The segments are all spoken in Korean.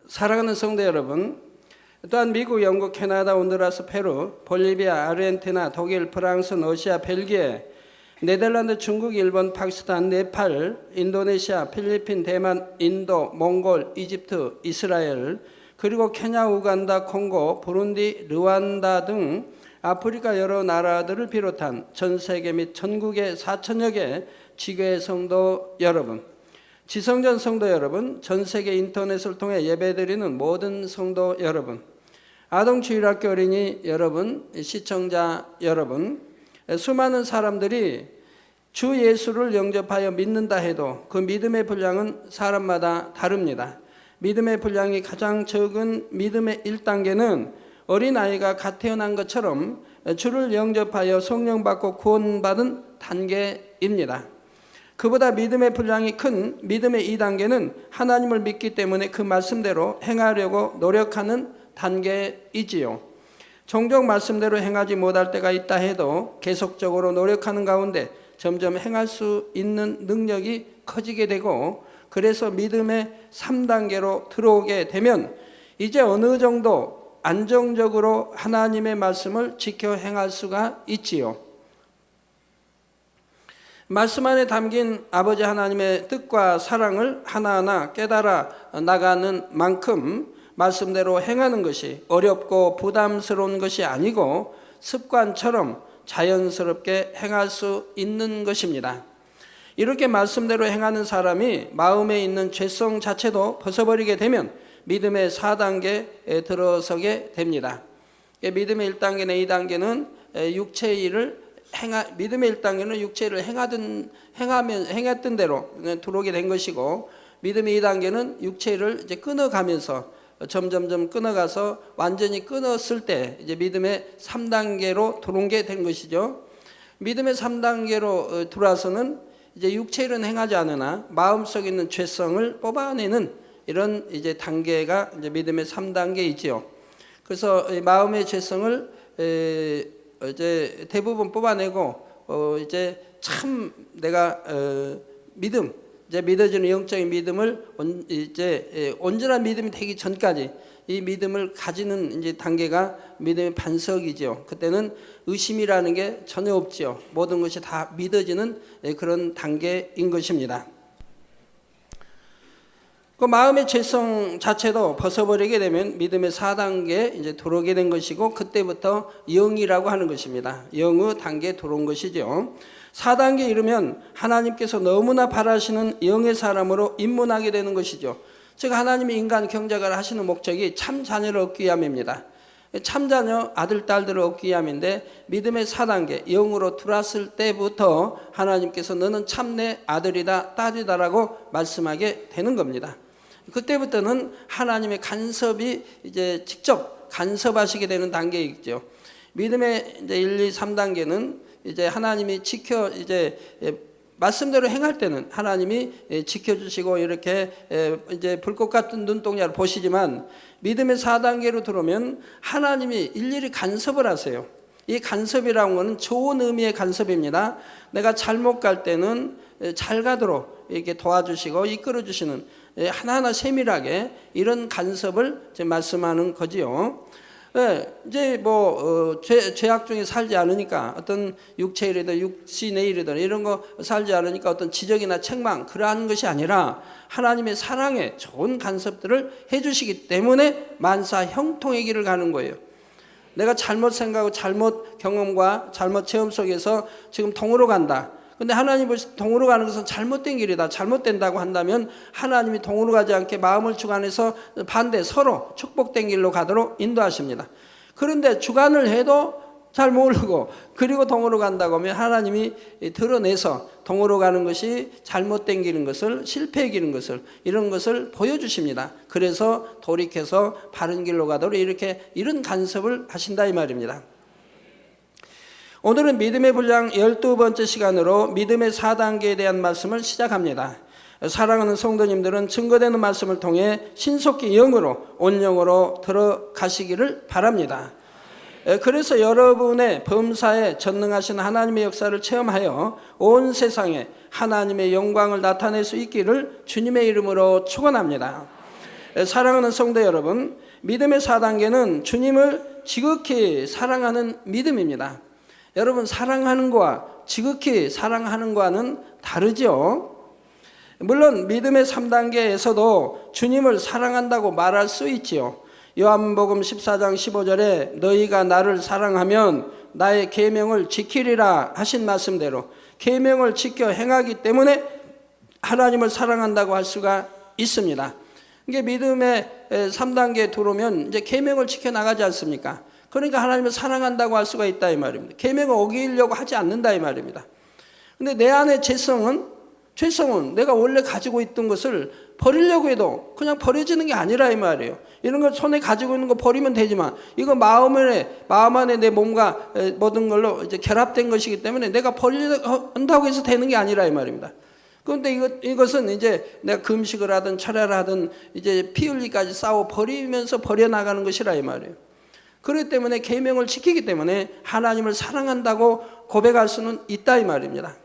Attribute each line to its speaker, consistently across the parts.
Speaker 1: 사랑하는 성도 여러분, 또한 미국, 영국, 캐나다, 온두라스, 페루, 볼리비아, 아르헨티나, 독일, 프랑스, 러시아, 벨기에, 네덜란드, 중국, 일본, 파키스탄, 네팔, 인도네시아, 필리핀, 대만, 인도, 몽골, 이집트, 이스라엘, 그리고 케냐, 우간다, 콩고, 부룬디, 르완다 등 아프리카 여러 나라들을 비롯한 전 세계 및 전국의 4천여 개 지교회 성도 여러분, 지성전 성도 여러분, 전 세계 인터넷을 통해 예배드리는 모든 성도 여러분, 아동주일학교 어린이 여러분, 시청자 여러분, 수많은 사람들이 주 예수를 영접하여 믿는다 해도 그 믿음의 분량은 사람마다 다릅니다. 믿음의 분량이 가장 적은 믿음의 1단계는 어린아이가 갓 태어난 것처럼 주를 영접하여 성령 받고 구원받은 단계입니다. 그보다 믿음의 분량이 큰 믿음의 2단계는 하나님을 믿기 때문에 그 말씀대로 행하려고 노력하는 단계이지요. 종종 말씀대로 행하지 못할 때가 있다 해도 계속적으로 노력하는 가운데 점점 행할 수 있는 능력이 커지게 되고, 그래서 믿음의 3단계로 들어오게 되면 이제 어느 정도 안정적으로 하나님의 말씀을 지켜 행할 수가 있지요. 말씀 안에 담긴 아버지 하나님의 뜻과 사랑을 하나하나 깨달아 나가는 만큼 말씀대로 행하는 것이 어렵고 부담스러운 것이 아니고 습관처럼 자연스럽게 행할 수 있는 것입니다. 이렇게 말씀대로 행하는 사람이 마음에 있는 죄성 자체도 벗어버리게 되면 믿음의 4단계에 들어서게 됩니다. 믿음의 1단계나 2단계는 육체의 일을 믿음의 1단계는 육체를 행했던 대로 들어오게 된 것이고, 믿음의 2단계는 육체를 이제 끊어가면서 점점점 끊어가서 완전히 끊었을 때 이제 믿음의 3단계로 들어온 게 된 것이죠. 믿음의 3단계로 들어와서는 이제 육체일은 행하지 않으나 마음속에 있는 죄성을 뽑아내는 이런 이제 단계가 이제 믿음의 3단계이지요. 그래서 마음의 죄성을 이제 대부분 뽑아내고 이제 참 내가 믿음, 이제 믿어지는 영적인 믿음을 이제 온전한 믿음이 되기 전까지 이 믿음을 가지는 이제 단계가 믿음의 반석이죠. 그때는 의심이라는 게 전혀 없지요. 모든 것이 다 믿어지는 그런 단계인 것입니다. 그 마음의 죄성 자체도 벗어버리게 되면 믿음의 4단계에 이제 들어오게 된 것이고, 그때부터 영이라고 하는 것입니다. 영의 단계에 들어온 것이죠. 4단계에 이르면 하나님께서 너무나 바라시는 영의 사람으로 입문하게 되는 것이죠. 즉 하나님이 인간 경작을 하시는 목적이 참 자녀를 얻기 위함입니다. 참 자녀 아들 딸들을 얻기 위함인데, 믿음의 4단계 영으로 들어왔을 때부터 하나님께서 너는 참 내 아들이다 딸이다라고 말씀하게 되는 겁니다. 그때부터는 하나님의 간섭이 이제 직접 간섭하시게 되는 단계이죠. 믿음의 이제 1, 2, 3단계는 이제 하나님이 지켜 이제 말씀대로 행할 때는 하나님이 지켜주시고 이렇게 이제 불꽃 같은 눈동자를 보시지만, 믿음의 4단계로 들어오면 하나님이 일일이 간섭을 하세요. 이 간섭이라는 것은 좋은 의미의 간섭입니다. 내가 잘못 갈 때는 잘 가도록 이렇게 도와주시고 이끌어주시는 하나하나 세밀하게 이런 간섭을 말씀하는 거지요. 이제 죄악 중에 살지 않으니까 어떤 육체의 일이든 육신의 일이든 이런 거 살지 않으니까 어떤 지적이나 책망 그러한 것이 아니라 하나님의 사랑에 좋은 간섭들을 해주시기 때문에 만사 형통의 길을 가는 거예요. 내가 잘못 생각하고 잘못 경험과 잘못 체험 속에서 지금 동으로 간다. 근데 하나님이 동으로 가는 것은 잘못된 길이다. 잘못된다고 한다면 하나님이 동으로 가지 않게 마음을 주관해서 반대 서로 축복된 길로 가도록 인도하십니다. 그런데 주관을 해도 잘 모르고 그리고 동으로 간다고 하면 하나님이 드러내서 동으로 가는 것이 잘못된 길인 것을, 실패의 길인 것을, 이런 것을 보여주십니다. 그래서 돌이켜서 바른 길로 가도록 이렇게 이런 간섭을 하신다 이 말입니다. 오늘은 믿음의 분량 12번째 시간으로 믿음의 4단계에 대한 말씀을 시작합니다. 사랑하는 성도님들은 증거되는 말씀을 통해 신속히 영으로 온영으로 들어가시기를 바랍니다. 그래서 여러분의 범사에 전능하신 하나님의 역사를 체험하여 온 세상에 하나님의 영광을 나타낼 수 있기를 주님의 이름으로 축원합니다. 사랑하는 성도 여러분, 믿음의 4단계는 주님을 지극히 사랑하는 믿음입니다. 여러분, 사랑하는 거와 지극히 사랑하는 거와는 다르죠. 물론 믿음의 3단계에서도 주님을 사랑한다고 말할 수 있지요. 요한복음 14장 15절에 너희가 나를 사랑하면 나의 계명을 지키리라 하신 말씀대로 계명을 지켜 행하기 때문에 하나님을 사랑한다고 할 수가 있습니다. 이게 믿음의 3단계에 들어오면 이제 계명을 지켜 나가지 않습니까? 그러니까 하나님을 사랑한다고 할 수가 있다 이 말입니다. 계명을 어기려고 하지 않는다 이 말입니다. 근데 내 안의 죄성은 내가 원래 가지고 있던 것을 버리려고 해도 그냥 버려지는 게 아니라 이 말이에요. 이런 걸 손에 가지고 있는 거 버리면 되지만 이거 마음 안에 내 몸과 모든 걸로 이제 결합된 것이기 때문에 내가 버린다고 해서 되는 게 아니라 이 말입니다. 그런데 이것은 이제 내가 금식을 하든 철야를 하든 이제 피 흘리기까지 싸워 버리면서 버려나가는 것이라 이 말이에요. 그렇기 때문에 계명을 지키기 때문에 하나님을 사랑한다고 고백할 수는 있다 이 말입니다.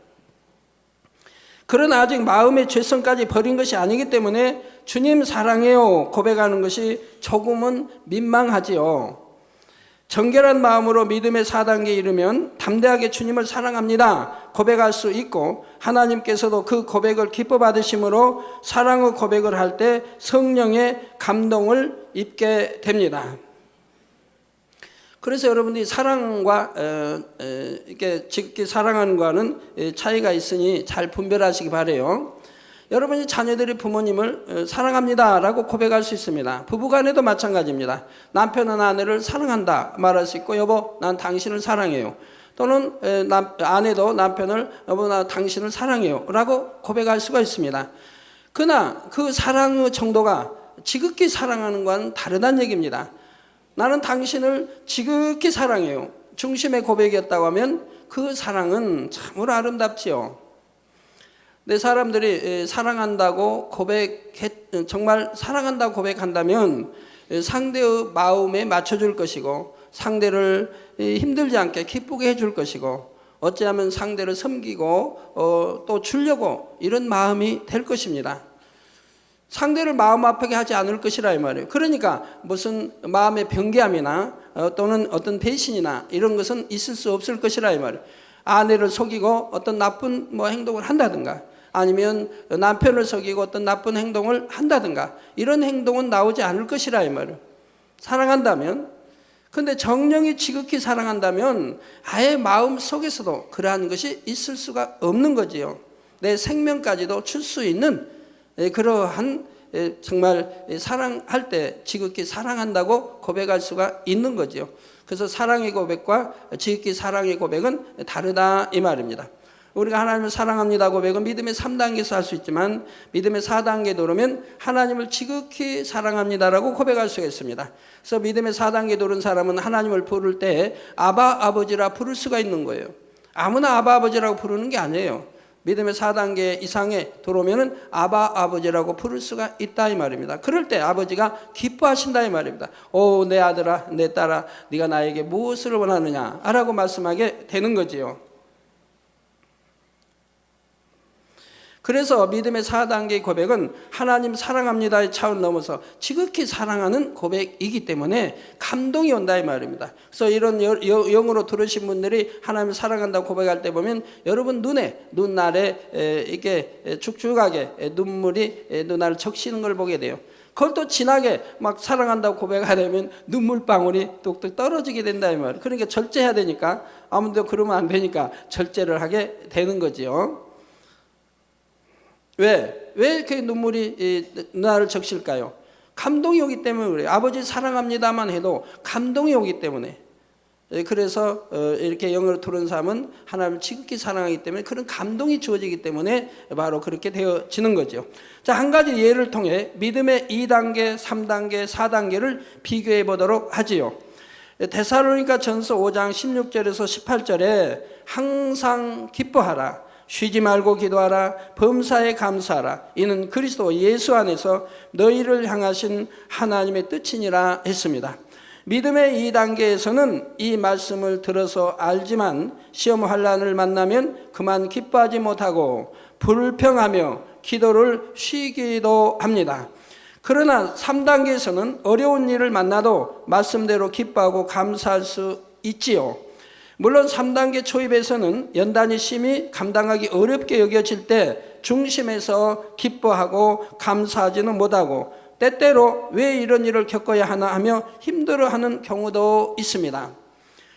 Speaker 1: 그러나 아직 마음의 죄성까지 버린 것이 아니기 때문에 주님 사랑해요 고백하는 것이 조금은 민망하지요. 정결한 마음으로 믿음의 4단계에 이르면 담대하게 주님을 사랑합니다 고백할 수 있고, 하나님께서도 그 고백을 기뻐 받으심으로 사랑의 고백을 할 때 성령의 감동을 입게 됩니다. 그래서 여러분들이 사랑과 이렇게 지극히 사랑하는 거는 차이가 있으니 잘 분별하시기 바라요. 여러분이 자녀들이 부모님을 사랑합니다라고 고백할 수 있습니다. 부부간에도 마찬가지입니다. 남편은 아내를 사랑한다 말할 수 있고, 여보 난 당신을 사랑해요. 또는 아내도 남편을 여보 나 당신을 사랑해요 라고 고백할 수가 있습니다. 그러나 그 사랑의 정도가 지극히 사랑하는 것과는 다르다는 얘기입니다. 나는 당신을 지극히 사랑해요 중심의 고백이었다고 하면 그 사랑은 참으로 아름답지요. 내 사람들이 사랑한다고 정말 사랑한다고 고백한다면 상대의 마음에 맞춰줄 것이고, 상대를 힘들지 않게 기쁘게 해줄 것이고, 어찌하면 상대를 섬기고 또 주려고 이런 마음이 될 것입니다. 상대를 마음 아프게 하지 않을 것이라 이 말이에요. 그러니까 무슨 마음의 변개함이나 또는 어떤 배신이나 이런 것은 있을 수 없을 것이라 이 말이에요. 아내를 속이고 어떤 나쁜 행동을 한다든가, 아니면 남편을 속이고 어떤 나쁜 행동을 한다든가, 이런 행동은 나오지 않을 것이라 이 말이에요. 사랑한다면. 근데 정령이 지극히 사랑한다면 아예 마음 속에서도 그러한 것이 있을 수가 없는 거지요. 내 생명까지도 줄 수 있는 그러한 정말 사랑할 때 지극히 사랑한다고 고백할 수가 있는 거죠. 그래서 사랑의 고백과 지극히 사랑의 고백은 다르다 이 말입니다. 우리가 하나님을 사랑합니다 고백은 믿음의 3단계에서 할 수 있지만 믿음의 4단계에 오르면 하나님을 지극히 사랑합니다라고 고백할 수가 있습니다. 그래서 믿음의 4단계에 오른 사람은 하나님을 부를 때 아바 아버지라 부를 수가 있는 거예요. 아무나 아바 아버지라고 부르는 게 아니에요. 믿음의 4단계 이상에 들어오면은 아바 아버지라고 부를 수가 있다 이 말입니다. 그럴 때 아버지가 기뻐하신다 이 말입니다. 오 내 아들아 내 딸아 네가 나에게 무엇을 원하느냐 라고 말씀하게 되는 거지요. 그래서 믿음의 4단계의 고백은 하나님 사랑합니다의 차원 넘어서 지극히 사랑하는 고백이기 때문에 감동이 온다 이 말입니다. 그래서 이런 영으로 들으신 분들이 하나님을 사랑한다고 고백할 때 보면 여러분 눈날에 이게 축축하게 눈물이 눈알을 적시는 걸 보게 돼요. 그걸 또 진하게 막 사랑한다고 고백하려면 눈물방울이 뚝뚝 떨어지게 된다 이 말이에요. 그러니까 절제해야 되니까, 아무도 그러면 안 되니까 절제를 하게 되는 거지요. 왜 이렇게 눈물이 눈알을 적실까요? 감동이 오기 때문에 그래요. 아버지 사랑합니다만 해도 감동이 오기 때문에. 그래서 이렇게 영으로 들은 사람은 하나님을 지극히 사랑하기 때문에 그런 감동이 주어지기 때문에 바로 그렇게 되어지는 거죠. 자, 한 가지 예를 통해 믿음의 2단계, 3단계, 4단계를 비교해 보도록 하지요. 데살로니가 전서 5장 16절에서 18절에 항상 기뻐하라, 쉬지 말고 기도하라, 범사에 감사하라, 이는 그리스도 예수 안에서 너희를 향하신 하나님의 뜻이니라 했습니다. 믿음의 2단계에서는 이 말씀을 들어서 알지만 시험 환난을 만나면 그만 기뻐하지 못하고 불평하며 기도를 쉬기도 합니다. 그러나 3단계에서는 어려운 일을 만나도 말씀대로 기뻐하고 감사할 수 있지요. 물론 3단계 초입에서는 연단이 심히 감당하기 어렵게 여겨질 때 중심에서 기뻐하고 감사하지는 못하고 때때로 왜 이런 일을 겪어야 하나 하며 힘들어하는 경우도 있습니다.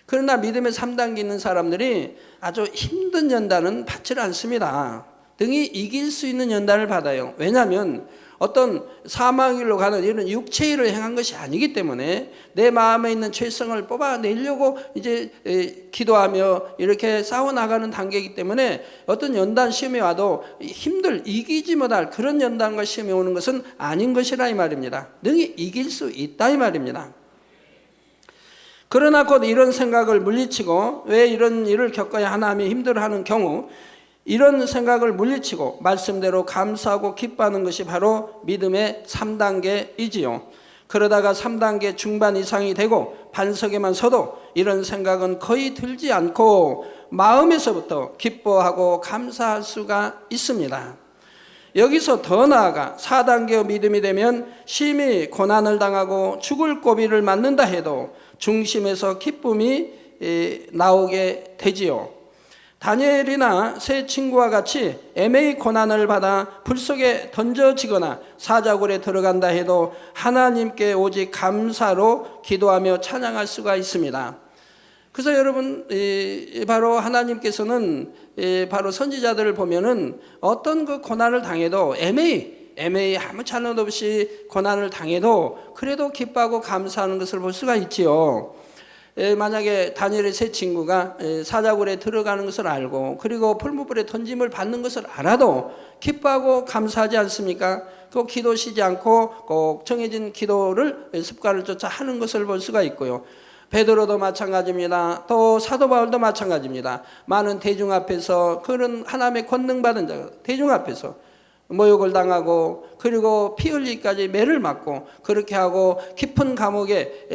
Speaker 1: 그러나 믿음의 3단계 있는 사람들이 아주 힘든 연단은 받지 않습니다. 등이 이길 수 있는 연단을 받아요. 왜냐하면 어떤 사망일로 가는 이런 육체일을 행한 것이 아니기 때문에 내 마음에 있는 죄성을 뽑아내려고 이제 기도하며 이렇게 싸워나가는 단계이기 때문에 어떤 연단 시험이 와도 이기지 못할 그런 연단과 시험이 오는 것은 아닌 것이라 이 말입니다. 능히 이길 수 있다 이 말입니다. 그러나 곧 이런 생각을 물리치고 왜 이런 일을 겪어야 하나 하며 힘들어하는 경우 이런 생각을 물리치고 말씀대로 감사하고 기뻐하는 것이 바로 믿음의 3단계이지요. 그러다가 3단계 중반 이상이 되고 반석에만 서도 이런 생각은 거의 들지 않고 마음에서부터 기뻐하고 감사할 수가 있습니다. 여기서 더 나아가 4단계의 믿음이 되면 심히 고난을 당하고 죽을 고비를 맞는다 해도 중심에서 기쁨이 나오게 되지요. 다니엘이나 세 친구와 같이 애매히 고난을 받아 불 속에 던져지거나 사자굴에 들어간다 해도 하나님께 오직 감사로 기도하며 찬양할 수가 있습니다. 그래서 여러분 바로 하나님께서는 바로 선지자들을 보면은 어떤 그 고난을 당해도 애매히 아무 잘못 없이 고난을 당해도 그래도 기뻐하고 감사하는 것을 볼 수가 있지요. 만약에 다니엘의 세 친구가 사자굴에 들어가는 것을 알고 그리고 풀무불에 던짐을 받는 것을 알아도 기뻐하고 감사하지 않습니까? 그 기도 쉬지 않고 꼭 정해진 기도를 습관을 쫓아 하는 것을 볼 수가 있고요. 베드로도 마찬가지입니다. 또 사도 바울도 마찬가지입니다. 많은 대중 앞에서 그런 하나님의 권능받은 자가 대중 앞에서 모욕을 당하고 그리고 피 흘리기까지 매를 맞고 그렇게 하고 깊은 감옥에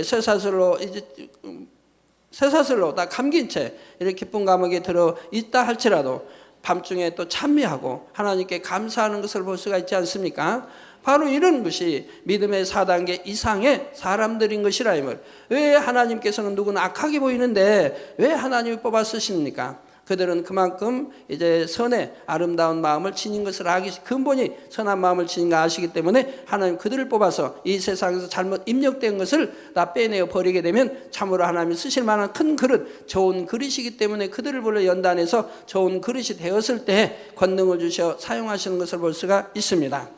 Speaker 1: 쇠사슬로 다 감긴 채 이렇게 깊은 감옥에 들어 있다 할지라도 밤중에 또 찬미하고 하나님께 감사하는 것을 볼 수가 있지 않습니까? 바로 이런 것이 믿음의 4단계 이상의 사람들인 것이라 이 말. 왜 하나님께서는 누구는 악하게 보이는데 왜 하나님이 뽑아 쓰십니까? 그들은 그만큼 이제 선의 아름다운 마음을 지닌 것을 근본이 선한 마음을 지닌 걸 아시기 때문에 하나님 그들을 뽑아서 이 세상에서 잘못 입력된 것을 다 빼내어 버리게 되면 참으로 하나님이 쓰실 만한 큰 그릇, 좋은 그릇이기 때문에 그들을 불러 연단해서 좋은 그릇이 되었을 때 권능을 주셔 사용하시는 것을 볼 수가 있습니다.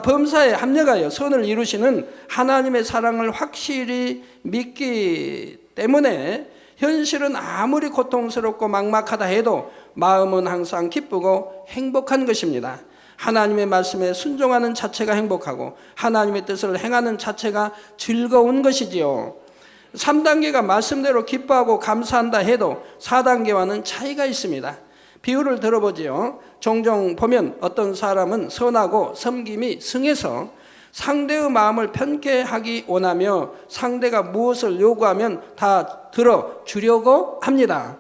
Speaker 1: 범사에 합력하여 선을 이루시는 하나님의 사랑을 확실히 믿기 때문에 현실은 아무리 고통스럽고 막막하다 해도 마음은 항상 기쁘고 행복한 것입니다. 하나님의 말씀에 순종하는 자체가 행복하고 하나님의 뜻을 행하는 자체가 즐거운 것이지요. 3단계가 말씀대로 기뻐하고 감사한다 해도 4단계와는 차이가 있습니다. 비유를 들어보지요. 종종 보면 어떤 사람은 선하고 섬김이 승해서 상대의 마음을 편케 하기 원하며 상대가 무엇을 요구하면 다 들어주려고 합니다.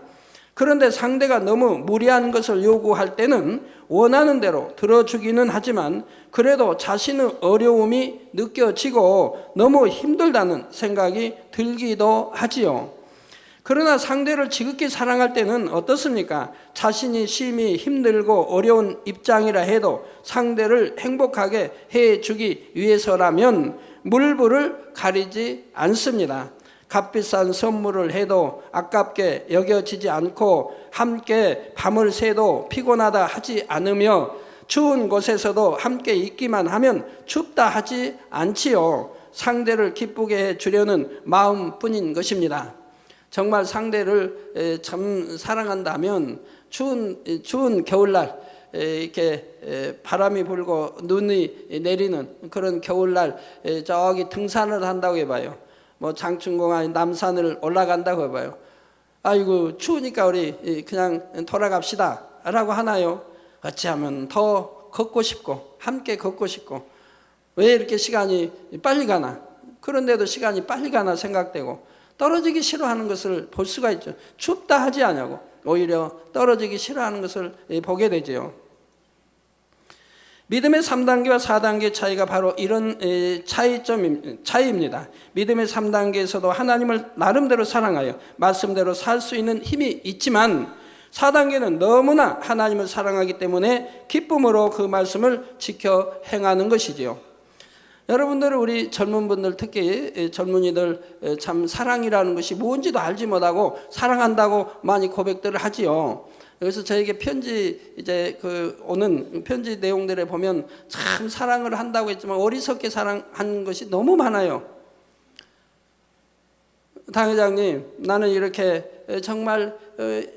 Speaker 1: 그런데 상대가 너무 무리한 것을 요구할 때는 원하는 대로 들어주기는 하지만 그래도 자신의 어려움이 느껴지고 너무 힘들다는 생각이 들기도 하지요. 그러나 상대를 지극히 사랑할 때는 어떻습니까? 자신이 심히 힘들고 어려운 입장이라 해도 상대를 행복하게 해주기 위해서라면 물불을 가리지 않습니다. 값비싼 선물을 해도 아깝게 여겨지지 않고 함께 밤을 새도 피곤하다 하지 않으며 추운 곳에서도 함께 있기만 하면 춥다 하지 않지요. 상대를 기쁘게 해주려는 마음뿐인 것입니다. 정말 상대를 참 사랑한다면 추운 겨울날 이렇게 바람이 불고 눈이 내리는 그런 겨울날 저기 등산을 한다고 해봐요. 뭐 장충공원 남산을 올라간다고 해봐요. 아이고 추우니까 우리 그냥 돌아갑시다 라고 하나요? 어찌하면 더 걷고 싶고 함께 걷고 싶고 왜 이렇게 시간이 빨리 가나? 그런데도 시간이 빨리 가나 생각되고 떨어지기 싫어하는 것을 볼 수가 있죠. 춥다 하지 않냐고 오히려 떨어지기 싫어하는 것을 보게 되죠. 믿음의 3단계와 4단계 차이가 바로 이런 차이입니다. 믿음의 3단계에서도 하나님을 나름대로 사랑하여 말씀대로 살 수 있는 힘이 있지만 4단계는 너무나 하나님을 사랑하기 때문에 기쁨으로 그 말씀을 지켜 행하는 것이지요. 여러분들, 우리 젊은 분들, 특히 젊은이들 참 사랑이라는 것이 뭔지도 알지 못하고 사랑한다고 많이 고백들을 하지요. 그래서 저에게 편지 오는 편지 내용들에 보면 참 사랑을 한다고 했지만 어리석게 사랑하는 것이 너무 많아요. 당 회장님, 나는 이렇게 정말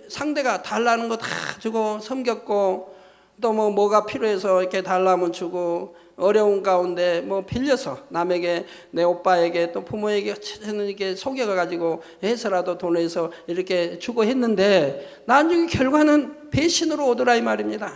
Speaker 1: 상대가 달라는 거 다 주고 섬겼고, 또 뭐가 필요해서 이렇게 달라면 주고, 어려운 가운데 빌려서 남에게, 내 오빠에게 또 부모에게 이렇게 속여가지고 해서라도 돈에서 이렇게 주고 했는데 나중에 결과는 배신으로 오더라 이 말입니다.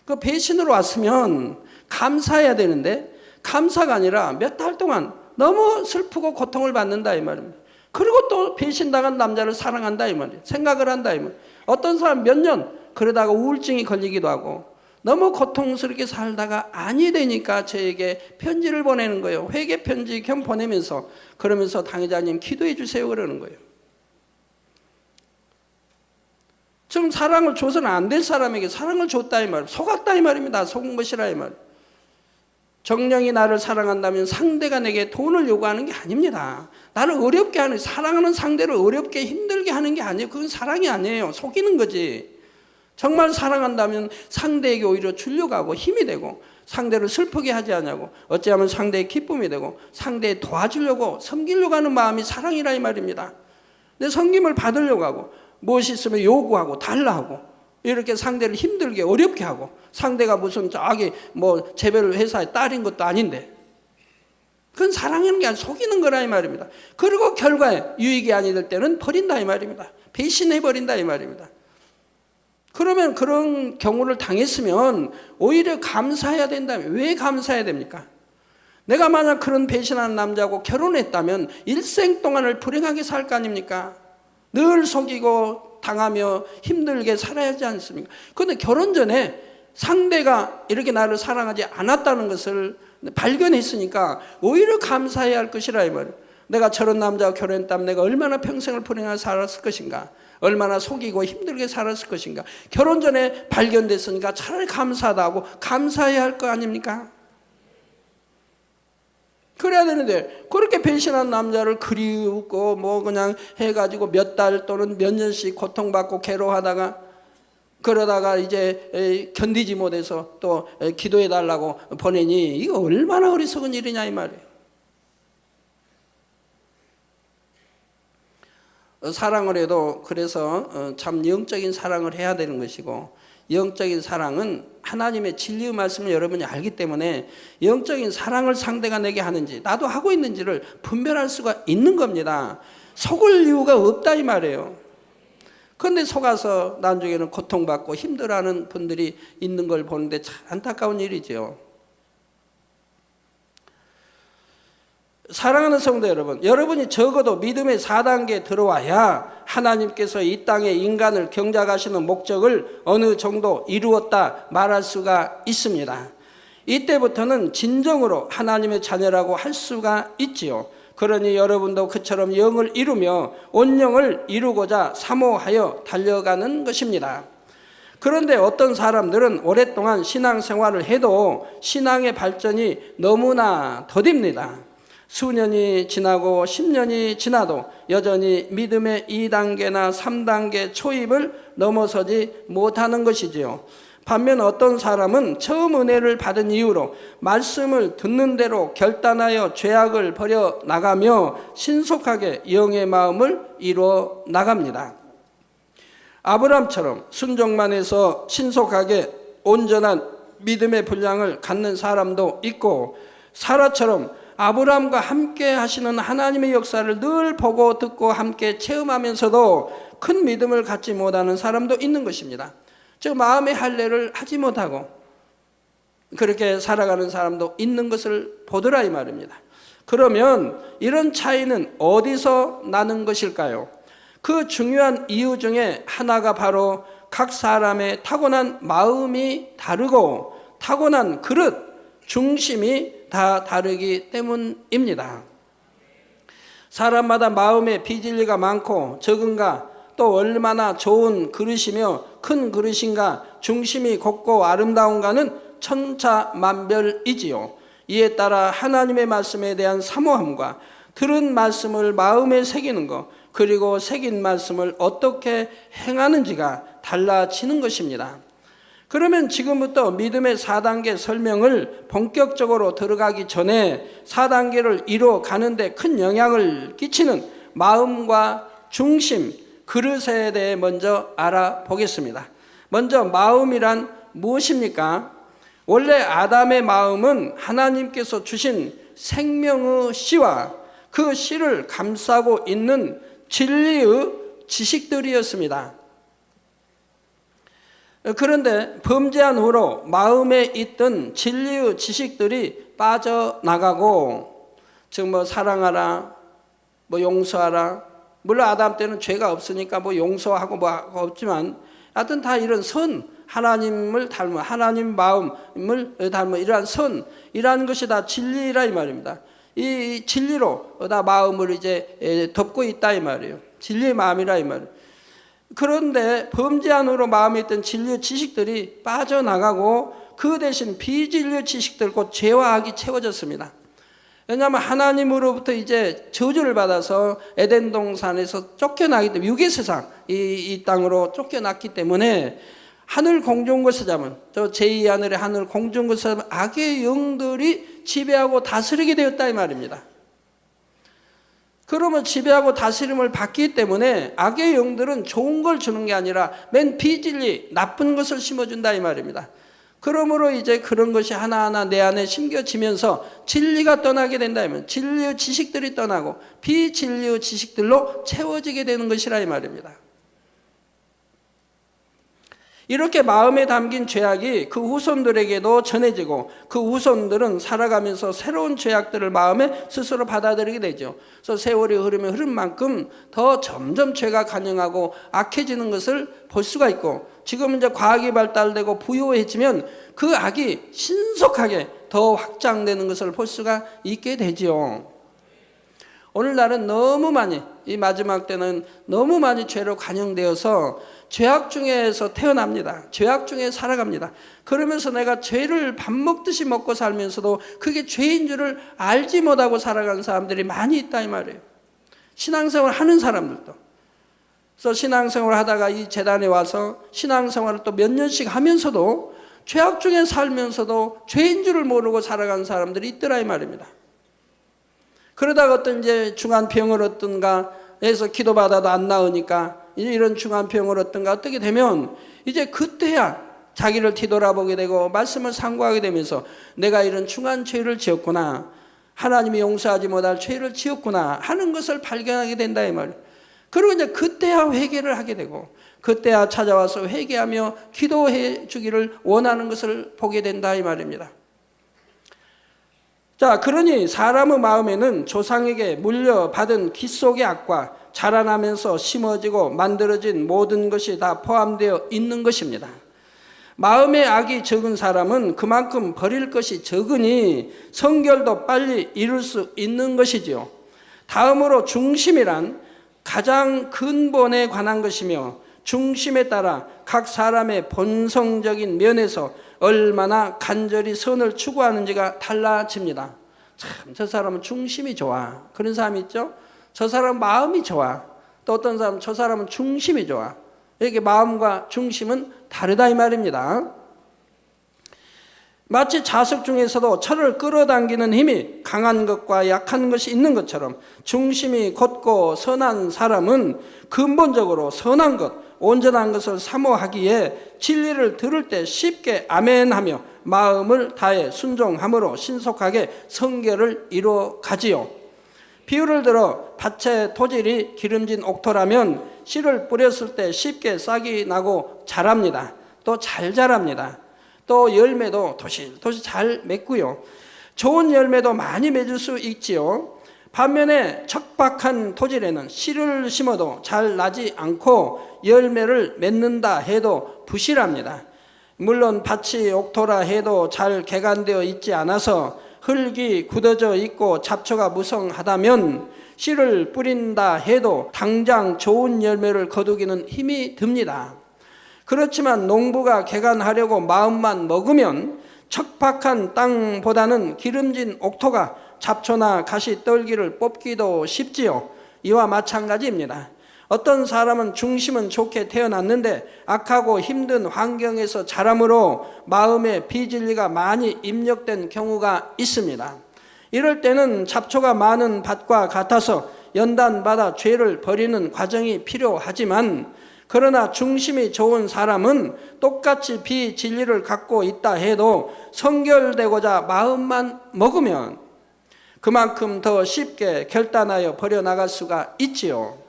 Speaker 1: 그 배신으로 왔으면 감사해야 되는데 감사가 아니라 몇 달 동안 너무 슬프고 고통을 받는다 이 말입니다. 그리고 또 배신당한 남자를 사랑한다 이 말이에요. 생각을 한다 이 말이에요. 어떤 사람 몇 년 그러다가 우울증이 걸리기도 하고 너무 고통스럽게 살다가 아니 되니까 저에게 편지를 보내는 거예요. 회개 편지 겸 보내면서, 그러면서 당 회장님 기도해 주세요 그러는 거예요. 지금 사랑을 줘서는 안 될 사람에게 사랑을 줬다 이 말이에요. 속았다 이 말입니다. 속은 것이라 이 말이에요. 정령이 나를 사랑한다면 상대가 내게 돈을 요구하는 게 아닙니다. 나를 어렵게 하는, 사랑하는 상대를 어렵게 힘들게 하는 게 아니에요. 그건 사랑이 아니에요. 속이는 거지. 정말 사랑한다면 상대에게 오히려 주려고 하고 힘이 되고, 상대를 슬프게 하지 않냐고, 어찌하면 상대의 기쁨이 되고, 상대에 도와주려고 섬기려고 하는 마음이 사랑이라 이 말입니다. 내 섬김을 받으려고 하고, 무엇이 있으면 요구하고 달라 하고, 이렇게 상대를 힘들게 어렵게 하고, 상대가 무슨 저기 재벌 회사의 딸인 것도 아닌데, 그건 사랑하는 게 아니라 속이는 거라 이 말입니다. 그리고 결과에 유익이 아니 될 때는 버린다 이 말입니다. 배신해 버린다 이 말입니다. 그러면 그런 경우를 당했으면 오히려 감사해야 된다면, 왜 감사해야 됩니까? 내가 만약 그런 배신하는 남자하고 결혼했다면 일생 동안을 불행하게 살 거 아닙니까? 늘 속이고 당하며 힘들게 살아야 하지 않습니까? 그런데 결혼 전에 상대가 이렇게 나를 사랑하지 않았다는 것을 발견했으니까 오히려 감사해야 할 것이라 이 말이에요. 내가 저런 남자와 결혼했다면 내가 얼마나 평생을 불행하게 살았을 것인가, 얼마나 속이고 힘들게 살았을 것인가. 결혼 전에 발견됐으니까 차라리 감사하다 하고 감사해야 할 거 아닙니까? 그래야 되는데 그렇게 배신한 남자를 그리우고 그냥 해가지고 몇 달 또는 몇 년씩 고통받고 괴로워하다가, 그러다가 이제 견디지 못해서 또 기도해달라고 보내니 이거 얼마나 어리석은 일이냐 이 말이에요. 사랑을 해도 그래서 참 영적인 사랑을 해야 되는 것이고, 영적인 사랑은 하나님의 진리의 말씀을 여러분이 알기 때문에 영적인 사랑을 상대가 내게 하는지 나도 하고 있는지를 분별할 수가 있는 겁니다. 속을 이유가 없다 이 말이에요. 그런데 속아서 나중에는 고통받고 힘들어하는 분들이 있는 걸 보는데 참 안타까운 일이죠. 사랑하는 성도 여러분, 여러분이 적어도 믿음의 4단계에 들어와야 하나님께서 이 땅에 인간을 경작하시는 목적을 어느 정도 이루었다 말할 수가 있습니다. 이때부터는 진정으로 하나님의 자녀라고 할 수가 있지요. 그러니 여러분도 그처럼 영을 이루며 온영을 이루고자 사모하여 달려가는 것입니다. 그런데 어떤 사람들은 오랫동안 신앙생활을 해도 신앙의 발전이 너무나 더딥니다. 수년이 지나고 10년이 지나도 여전히 믿음의 2단계나 3단계 초입을 넘어서지 못하는 것이지요. 반면 어떤 사람은 처음 은혜를 받은 이후로 말씀을 듣는 대로 결단하여 죄악을 버려 나가며 신속하게 영의 마음을 이루어 나갑니다. 아브람처럼 순종만 해서 신속하게 온전한 믿음의 분량을 갖는 사람도 있고, 사라처럼 아브람과 함께 하시는 하나님의 역사를 늘 보고 듣고 함께 체험하면서도 큰 믿음을 갖지 못하는 사람도 있는 것입니다. 즉 마음의 할례를 하지 못하고 그렇게 살아가는 사람도 있는 것을 보더라 이 말입니다. 그러면 이런 차이는 어디서 나는 것일까요? 그 중요한 이유 중에 하나가 바로 각 사람의 타고난 마음이 다르고 타고난 그릇, 중심이 다 다르기 때문입니다. 사람마다 마음에 비진리가 많고 적은가, 또 얼마나 좋은 그릇이며 큰 그릇인가, 중심이 곱고 아름다운가는 천차만별이지요. 이에 따라 하나님의 말씀에 대한 사모함과 들은 말씀을 마음에 새기는 것, 그리고 새긴 말씀을 어떻게 행하는지가 달라지는 것입니다. 그러면 지금부터 믿음의 4단계 설명을 본격적으로 들어가기 전에 4단계를 이뤄 가는데 큰 영향을 끼치는 마음과 중심, 그릇에 대해 먼저 알아보겠습니다. 먼저 마음이란 무엇입니까? 원래 아담의 마음은 하나님께서 주신 생명의 씨와 그 씨를 감싸고 있는 진리의 지식들이었습니다. 그런데 범죄한 후로 마음에 있던 진리의 지식들이 빠져나가고, 즉 사랑하라, 용서하라, 물론 아담 때는 죄가 없으니까 용서하고 없지만 하여튼 다 이런 선, 하나님을 닮은, 하나님 마음을 닮은 이러한 선이라는 것이 다 진리라 이 말입니다. 이 진리로 다 마음을 이제 덮고 있다 이 말이에요. 진리의 마음이라 이 말이에요. 그런데 범죄한 후로 마음에 있던 진리의 지식들이 빠져나가고 그 대신 비진리의 지식들, 곧 죄와 악이 채워졌습니다. 왜냐하면 하나님으로부터 이제 저주를 받아서 에덴 동산에서 쫓겨나기 때문에, 육의 세상, 이 땅으로 쫓겨났기 때문에 하늘 공중것을 잡은, 저 제2하늘의 하늘 공중것을 잡은 악의 영들이 지배하고 다스리게 되었다 이 말입니다. 그러면 지배하고 다스림을 받기 때문에 악의 영들은 좋은 걸 주는 게 아니라 맨 비진리, 나쁜 것을 심어준다 이 말입니다. 그러므로 이제 그런 것이 하나하나 내 안에 심겨지면서 진리가 떠나게 된다 하면 진리의 지식들이 떠나고 비진리의 지식들로 채워지게 되는 것이라 이 말입니다. 이렇게 마음에 담긴 죄악이 그 후손들에게도 전해지고 그 후손들은 살아가면서 새로운 죄악들을 마음에 스스로 받아들이게 되죠. 그래서 세월이 흐르면 흐른 만큼 더 점점 죄가 간영하고 악해지는 것을 볼 수가 있고, 지금 이제 과학이 발달되고 부유해지면 그 악이 신속하게 더 확장되는 것을 볼 수가 있게 되지요. 오늘날은 너무 많이, 이 마지막 때는 너무 많이 죄로 관영되어서 죄악 중에서 태어납니다. 죄악 중에 살아갑니다. 그러면서 내가 죄를 밥 먹듯이 먹고 살면서도 그게 죄인 줄을 알지 못하고 살아가는 사람들이 많이 있다 이 말이에요. 신앙생활 하는 사람들도. 그래서 신앙생활 하다가 이 재단에 와서 신앙생활을 또 몇 년씩 하면서도 죄악 중에 살면서도 죄인 줄을 모르고 살아가는 사람들이 있더라 이 말입니다. 그러다가 어떤 이제 중환병을 얻든가 해서 기도받아도 안 나으니까 이런 중환병을 얻든가 어떻게 되면 이제 그때야 자기를 뒤돌아보게 되고 말씀을 상고하게 되면서 내가 이런 중한 죄를 지었구나, 하나님이 용서하지 못할 죄를 지었구나 하는 것을 발견하게 된다 이 말이에요. 그리고 이제 그때야 회개를 하게 되고 그때야 찾아와서 회개하며 기도해 주기를 원하는 것을 보게 된다 이 말입니다. 자, 그러니 사람의 마음에는 조상에게 물려받은 기 속의 악과 자라나면서 심어지고 만들어진 모든 것이 다 포함되어 있는 것입니다. 마음의 악이 적은 사람은 그만큼 버릴 것이 적으니 성결도 빨리 이룰 수 있는 것이지요. 다음으로 중심이란 가장 근본에 관한 것이며 중심에 따라 각 사람의 본성적인 면에서 얼마나 간절히 선을 추구하는지가 달라집니다. 참, 저 사람은 중심이 좋아. 그런 사람이 있죠? 저 사람은 마음이 좋아. 또 어떤 사람은 저 사람은 중심이 좋아. 이렇게 마음과 중심은 다르다 이 말입니다. 마치 자석 중에서도 철을 끌어당기는 힘이 강한 것과 약한 것이 있는 것처럼 중심이 곧고 선한 사람은 근본적으로 선한 것, 온전한 것을 사모하기에 진리를 들을 때 쉽게 아멘하며 마음을 다해 순종함으로 신속하게 성결을 이루어 가지요. 비유를 들어 밭에 토질이 기름진 옥토라면 씨를 뿌렸을 때 쉽게 싹이 나고 자랍니다. 또 잘 자랍니다. 또 열매도 도실도실 잘 맺고요. 좋은 열매도 많이 맺을 수 있지요. 반면에 척박한 토질에는 씨를 심어도 잘 나지 않고 열매를 맺는다 해도 부실합니다. 물론 밭이 옥토라 해도 잘 개간되어 있지 않아서 흙이 굳어져 있고 잡초가 무성하다면 씨를 뿌린다 해도 당장 좋은 열매를 거두기는 힘이 듭니다. 그렇지만 농부가 개간하려고 마음만 먹으면 척박한 땅보다는 기름진 옥토가 잡초나 가시떨기를 뽑기도 쉽지요. 이와 마찬가지입니다. 어떤 사람은 중심은 좋게 태어났는데 악하고 힘든 환경에서 자라므로 마음에 비진리가 많이 입력된 경우가 있습니다. 이럴 때는 잡초가 많은 밭과 같아서 연단받아 죄를 버리는 과정이 필요하지만, 그러나 중심이 좋은 사람은 똑같이 비진리를 갖고 있다 해도 성결되고자 마음만 먹으면 그만큼 더 쉽게 결단하여 버려나갈 수가 있지요.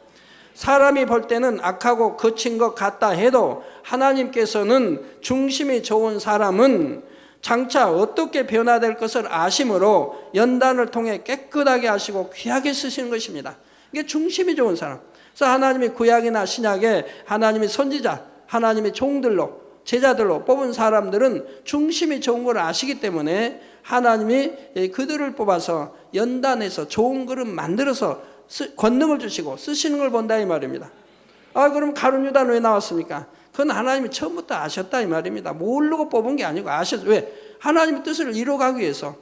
Speaker 1: 사람이 볼 때는 악하고 거친 것 같다 해도 하나님께서는 중심이 좋은 사람은 장차 어떻게 변화될 것을 아심으로 연단을 통해 깨끗하게 하시고 귀하게 쓰시는 것입니다. 이게 중심이 좋은 사람. 그래서 하나님이 구약이나 신약에 하나님이 선지자, 하나님의 종들로, 제자들로 뽑은 사람들은 중심이 좋은 걸 아시기 때문에 하나님이 그들을 뽑아서 연단해서 좋은 그릇 만들어서 권능을 주시고 쓰시는 걸 본다 이 말입니다. 그럼 가룟 유다는 왜 나왔습니까? 그건 하나님이 처음부터 아셨다 이 말입니다. 모르고 뽑은 게 아니고 아셨어요. 왜? 하나님의 뜻을 이루어가기 위해서.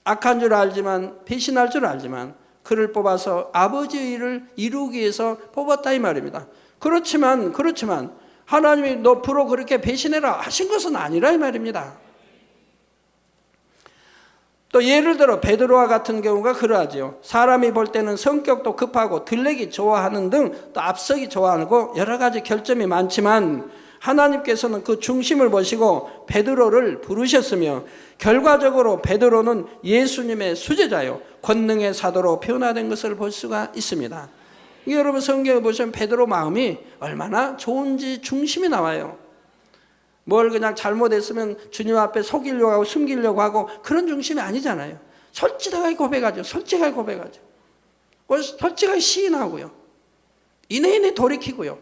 Speaker 1: 악한 줄 알지만, 배신할 줄 알지만 그를 뽑아서 아버지의 일을 이루기 위해서 뽑았다 이 말입니다. 그렇지만 하나님이 너 프로 그렇게 배신해라 하신 것은 아니라 이 말입니다. 또 예를 들어 베드로와 같은 경우가 그러하지요. 사람이 볼 때는 성격도 급하고 들레기 좋아하는 등 또 앞서기 좋아하고 여러 가지 결점이 많지만 하나님께서는 그 중심을 보시고 베드로를 부르셨으며 결과적으로 베드로는 예수님의 수제자요 권능의 사도로 변화된 것을 볼 수가 있습니다. 여러분 성경에 보시면 베드로 마음이 얼마나 좋은지 중심이 나와요. 뭘 그냥 잘못했으면 주님 앞에 속이려고 하고 숨기려고 하고 그런 중심이 아니잖아요. 솔직하게 고백하죠. 솔직하게 시인하고요. 이내인에 돌이키고요.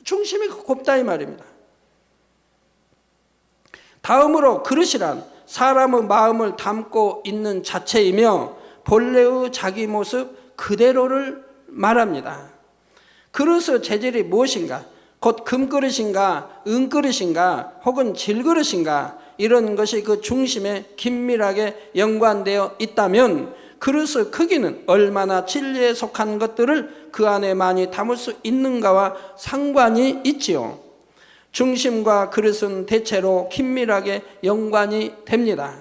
Speaker 1: 중심이 곱다 이 말입니다. 다음으로 그릇이란 사람의 마음을 담고 있는 자체이며 본래의 자기 모습 그대로를 말합니다. 그릇의 재질이 무엇인가? 곧 금그릇인가 은그릇인가 혹은 질그릇인가 이런 것이 그 중심에 긴밀하게 연관되어 있다면 그릇의 크기는 얼마나 진리에 속한 것들을 그 안에 많이 담을 수 있는가와 상관이 있지요. 중심과 그릇은 대체로 긴밀하게 연관이 됩니다.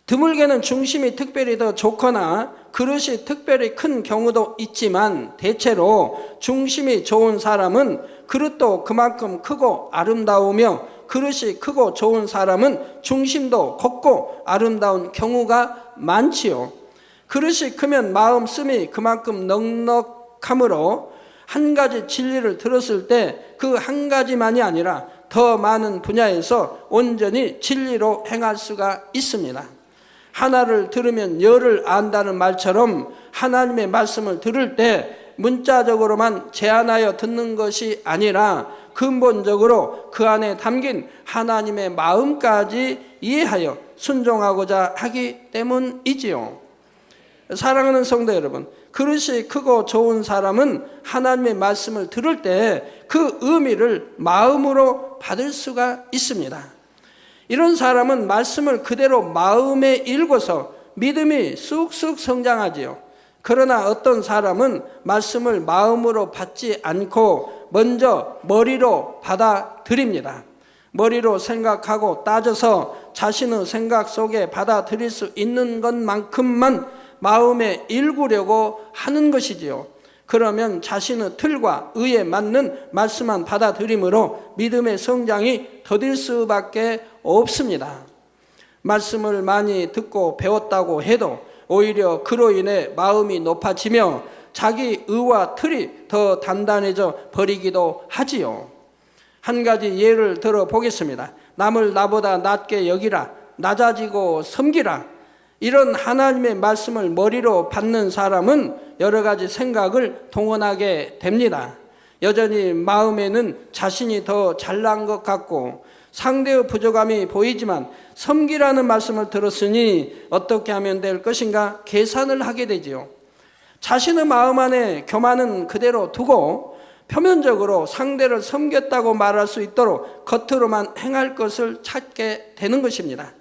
Speaker 1: 드물게는 중심이 특별히 더 좋거나 그릇이 특별히 큰 경우도 있지만 대체로 중심이 좋은 사람은 그릇도 그만큼 크고 아름다우며 그릇이 크고 좋은 사람은 중심도 곱고 아름다운 경우가 많지요. 그릇이 크면 마음씀이 그만큼 넉넉하므로 한 가지 진리를 들었을 때 그 한 가지만이 아니라 더 많은 분야에서 온전히 진리로 행할 수가 있습니다. 하나를 들으면 열을 안다는 말처럼 하나님의 말씀을 들을 때 문자적으로만 제한하여 듣는 것이 아니라 근본적으로 그 안에 담긴 하나님의 마음까지 이해하여 순종하고자 하기 때문이지요. 사랑하는 성도 여러분, 그릇이 크고 좋은 사람은 하나님의 말씀을 들을 때 그 의미를 마음으로 받을 수가 있습니다. 이런 사람은 말씀을 그대로 마음에 읽어서 믿음이 쑥쑥 성장하지요. 그러나 어떤 사람은 말씀을 마음으로 받지 않고 먼저 머리로 받아들입니다. 머리로 생각하고 따져서 자신의 생각 속에 받아들일 수 있는 것만큼만 마음에 읽으려고 하는 것이지요. 그러면 자신의 틀과 의에 맞는 말씀만 받아들임으로 믿음의 성장이 더딜 수밖에 없습니다. 말씀을 많이 듣고 배웠다고 해도 오히려 그로 인해 마음이 높아지며 자기 의와 틀이 더 단단해져 버리기도 하지요. 한 가지 예를 들어 보겠습니다. 남을 나보다 낮게 여기라, 낮아지고 섬기라. 이런 하나님의 말씀을 머리로 받는 사람은 여러 가지 생각을 동원하게 됩니다. 여전히 마음에는 자신이 더 잘난 것 같고 상대의 부족함이 보이지만 섬기라는 말씀을 들었으니 어떻게 하면 될 것인가 계산을 하게 되지요. 자신의 마음 안에 교만은 그대로 두고 표면적으로 상대를 섬겼다고 말할 수 있도록 겉으로만 행할 것을 찾게 되는 것입니다.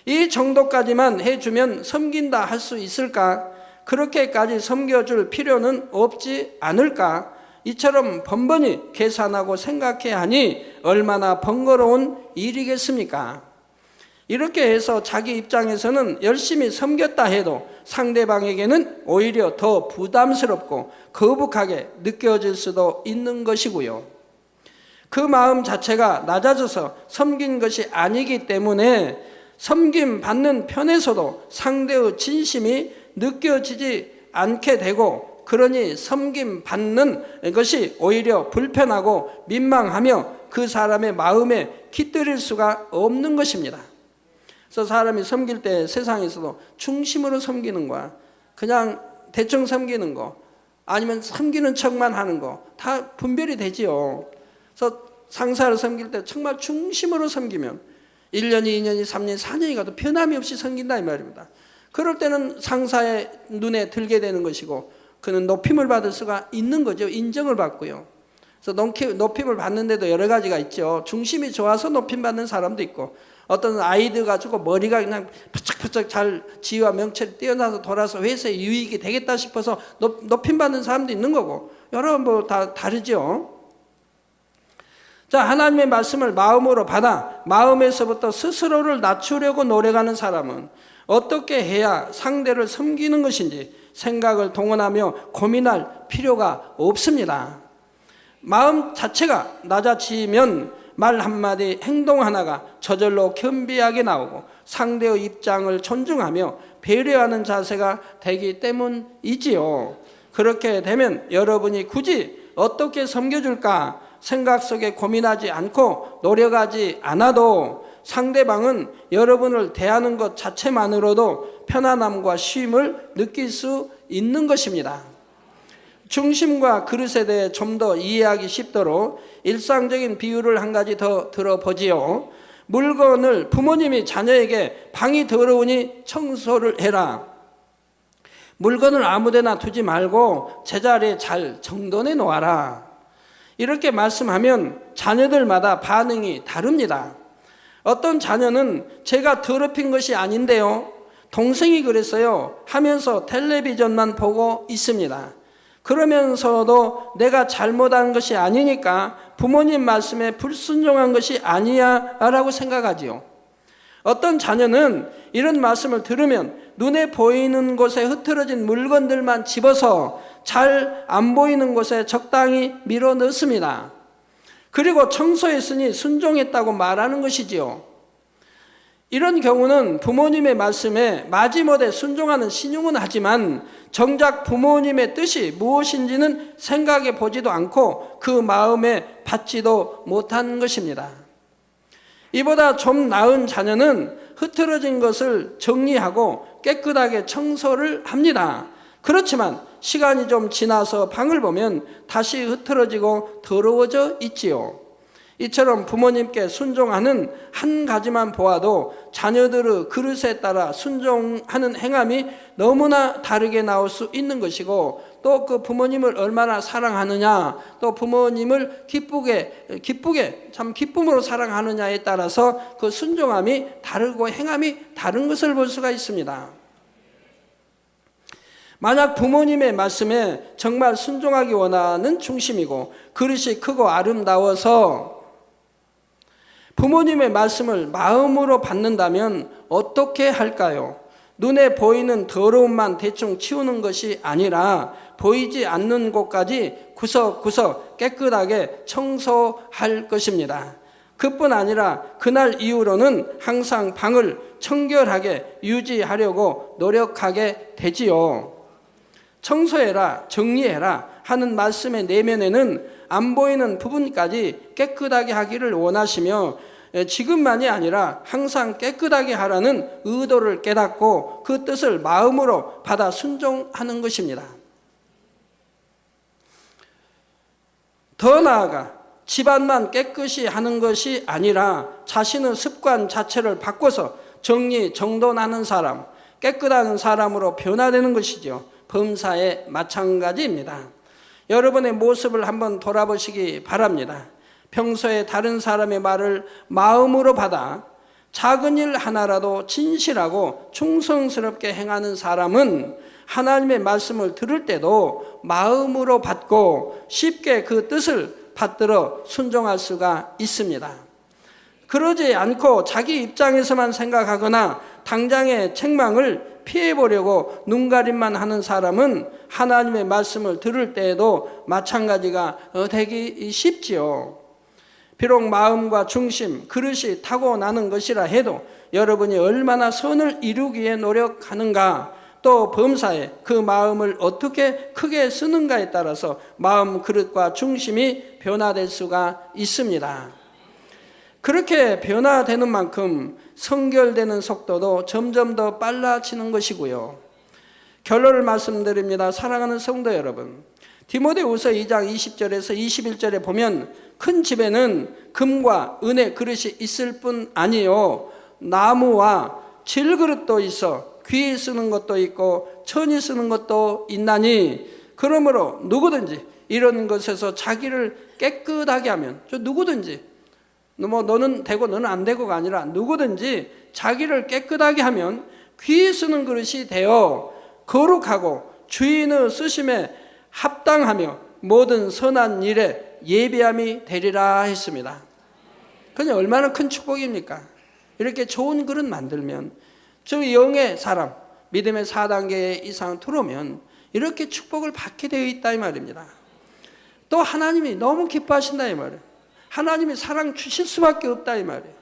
Speaker 1: 이 정도까지만 해주면 섬긴다 할 수 있을까? 그렇게까지 섬겨줄 필요는 없지 않을까? 이처럼 번번이 계산하고 생각해야 하니 얼마나 번거로운 일이겠습니까? 이렇게 해서 자기 입장에서는 열심히 섬겼다 해도 상대방에게는 오히려 더 부담스럽고 거북하게 느껴질 수도 있는 것이고요. 그 마음 자체가 낮아져서 섬긴 것이 아니기 때문에 섬김 받는 편에서도 상대의 진심이 느껴지지 않게 되고, 그러니 섬김 받는 것이 오히려 불편하고 민망하며 그 사람의 마음에 깃들일 수가 없는 것입니다. 그래서 사람이 섬길 때 세상에서도 중심으로 섬기는 거야, 그냥 대충 섬기는 거, 아니면 섬기는 척만 하는 거, 다 분별이 되지요. 그래서 상사를 섬길 때 정말 중심으로 섬기면 1년이, 2년이, 3년이, 4년이 가도 변함이 없이 섬긴다 이 말입니다. 그럴 때는 상사의 눈에 들게 되는 것이고 그는 높임을 받을 수가 있는 거죠. 인정을 받고요. 그래서 높임을 받는데도 여러 가지가 있죠. 중심이 좋아서 높임 받는 사람도 있고, 어떤 아이들 가지고 머리가 그냥 푸쩍푸쩍 잘 지위와 명체를 뛰어나서 돌아서 회사에 유익이 되겠다 싶어서 높임 받는 사람도 있는 거고, 여러 뭐 다 다르죠. 자, 하나님의 말씀을 마음으로 받아 마음에서부터 스스로를 낮추려고 노력하는 사람은 어떻게 해야 상대를 섬기는 것인지 생각을 동원하며 고민할 필요가 없습니다. 마음 자체가 낮아지면 말 한마디, 행동 하나가 저절로 겸비하게 나오고 상대의 입장을 존중하며 배려하는 자세가 되기 때문이지요. 그렇게 되면 여러분이 굳이 어떻게 섬겨줄까 생각 속에 고민하지 않고 노력하지 않아도 상대방은 여러분을 대하는 것 자체만으로도 편안함과 쉼을 느낄 수 있는 것입니다. 중심과 그릇에 대해 좀 더 이해하기 쉽도록 일상적인 비유를 한 가지 더 들어보지요. 물건을 부모님이 자녀에게 방이 더러우니 청소를 해라, 물건을 아무데나 두지 말고 제자리에 잘 정돈해 놓아라, 이렇게 말씀하면 자녀들마다 반응이 다릅니다. 어떤 자녀는 제가 더럽힌 것이 아닌데요, 동생이 그랬어요 하면서 텔레비전만 보고 있습니다. 그러면서도 내가 잘못한 것이 아니니까 부모님 말씀에 불순종한 것이 아니야 라고 생각하지요. 어떤 자녀는 이런 말씀을 들으면 눈에 보이는 곳에 흐트러진 물건들만 집어서 잘 안 보이는 곳에 적당히 밀어 넣습니다. 그리고 청소했으니 순종했다고 말하는 것이지요. 이런 경우는 부모님의 말씀에 마지못해 순종하는 신용은 하지만 정작 부모님의 뜻이 무엇인지는 생각해 보지도 않고 그 마음에 받지도 못한 것입니다. 이보다 좀 나은 자녀는 흐트러진 것을 정리하고 깨끗하게 청소를 합니다. 그렇지만 시간이 좀 지나서 방을 보면 다시 흐트러지고 더러워져 있지요. 이처럼 부모님께 순종하는 한 가지만 보아도 자녀들의 그릇에 따라 순종하는 행함이 너무나 다르게 나올 수 있는 것이고, 또 그 부모님을 얼마나 사랑하느냐, 또 부모님을 기쁘게 참 기쁨으로 사랑하느냐에 따라서 그 순종함이 다르고 행함이 다른 것을 볼 수가 있습니다. 만약 부모님의 말씀에 정말 순종하기 원하는 중심이고 그릇이 크고 아름다워서 부모님의 말씀을 마음으로 받는다면 어떻게 할까요? 눈에 보이는 더러움만 대충 치우는 것이 아니라 보이지 않는 곳까지 구석구석 깨끗하게 청소할 것입니다. 그뿐 아니라 그날 이후로는 항상 방을 청결하게 유지하려고 노력하게 되지요. 청소해라, 정리해라 하는 말씀의 내면에는 안 보이는 부분까지 깨끗하게 하기를 원하시며 지금만이 아니라 항상 깨끗하게 하라는 의도를 깨닫고 그 뜻을 마음으로 받아 순종하는 것입니다. 더 나아가 집안만 깨끗이 하는 것이 아니라 자신의 습관 자체를 바꿔서 정리, 정돈하는 사람, 깨끗한 사람으로 변화되는 것이죠. 범사에 마찬가지입니다. 여러분의 모습을 한번 돌아보시기 바랍니다. 평소에 다른 사람의 말을 마음으로 받아 작은 일 하나라도 진실하고 충성스럽게 행하는 사람은 하나님의 말씀을 들을 때도 마음으로 받고 쉽게 그 뜻을 받들어 순종할 수가 있습니다. 그러지 않고 자기 입장에서만 생각하거나 당장의 책망을 피해보려고 눈가림만 하는 사람은 하나님의 말씀을 들을 때에도 마찬가지가 되기 쉽지요. 비록 마음과 중심, 그릇이 타고나는 것이라 해도 여러분이 얼마나 선을 이루기 위해 노력하는가, 또 범사에 그 마음을 어떻게 크게 쓰는가에 따라서 마음 그릇과 중심이 변화될 수가 있습니다. 그렇게 변화되는 만큼 성결되는 속도도 점점 더 빨라지는 것이고요. 결론을 말씀드립니다. 사랑하는 성도 여러분, 디모데후서 2장 20절에서 21절에 보면 큰 집에는 금과 은의 그릇이 있을 뿐 아니요 나무와 질그릇도 있어 귀히 쓰는 것도 있고 천히 쓰는 것도 있나니, 그러므로 누구든지 이런 것에서 자기를 깨끗하게 하면, 누구든지 너는 되고 너는 안 되고가 아니라 누구든지 자기를 깨끗하게 하면 귀히 쓰는 그릇이 되어 거룩하고 주인의 쓰심에 합당하며 모든 선한 일에 예비함이 되리라 했습니다. 그냥 얼마나 큰 축복입니까? 이렇게 좋은 그릇 만들면, 저 영의 사람, 믿음의 4단계 이상 들어오면 이렇게 축복을 받게 되어 있다 이 말입니다. 또 하나님이 너무 기뻐하신다 이 말이에요. 하나님이 사랑 주실 수밖에 없다 이 말이에요.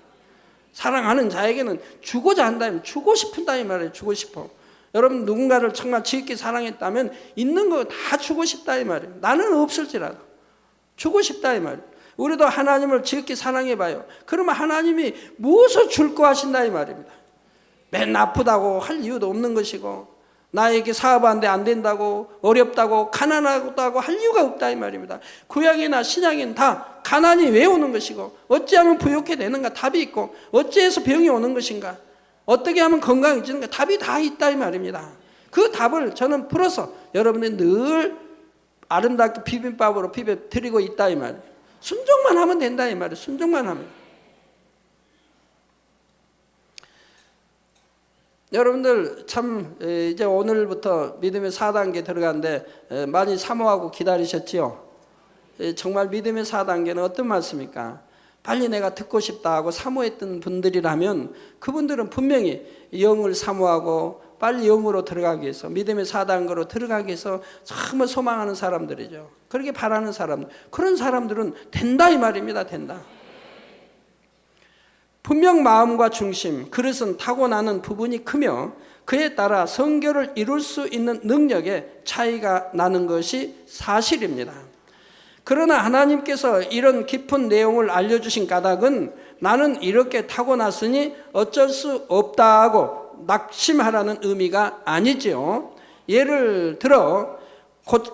Speaker 1: 사랑하는 자에게는 주고자 한다면 주고 싶은다 이 말이에요. 주고 싶어. 여러분 누군가를 정말 지극히 사랑했다면 있는 거 다 주고 싶다 이 말이에요. 나는 없을지라도 주고 싶다 이 말이에요. 우리도 하나님을 지극히 사랑해봐요. 그러면 하나님이 무엇을 줄 거 하신다 이 말입니다. 맨 아프다고 할 이유도 없는 것이고, 나에게 사업하는데 안 된다고, 어렵다고, 가난하다고 할 이유가 없다 이 말입니다. 구약이나 신약에는 다 가난이 왜 오는 것이고, 어찌하면 부욕해 되는가 답이 있고, 어찌해서 병이 오는 것인가, 어떻게 하면 건강해지는가 답이 다 있다 이 말입니다. 그 답을 저는 풀어서 여러분이 늘 아름답게 비빔밥으로 비벼 드리고 있다 이 말이에요. 순종만 하면 된다 이 말이에요. 순종만 하면. 여러분들 참 이제 오늘부터 믿음의 4단계 들어가는데 많이 사모하고 기다리셨지요? 정말 믿음의 4단계는 어떤 말씀입니까? 빨리 내가 듣고 싶다 하고 사모했던 분들이라면 그분들은 분명히 영을 사모하고 빨리 영으로 들어가기 위해서, 믿음의 4단계로 들어가기 위해서 정말 소망하는 사람들이죠. 그렇게 바라는 사람들, 그런 사람들은 된다 이 말입니다. 된다. 분명 마음과 중심, 그릇은 타고나는 부분이 크며 그에 따라 성결을 이룰 수 있는 능력에 차이가 나는 것이 사실입니다. 그러나 하나님께서 이런 깊은 내용을 알려주신 까닭은 나는 이렇게 타고났으니 어쩔 수 없다 하고 낙심하라는 의미가 아니지요. 예를 들어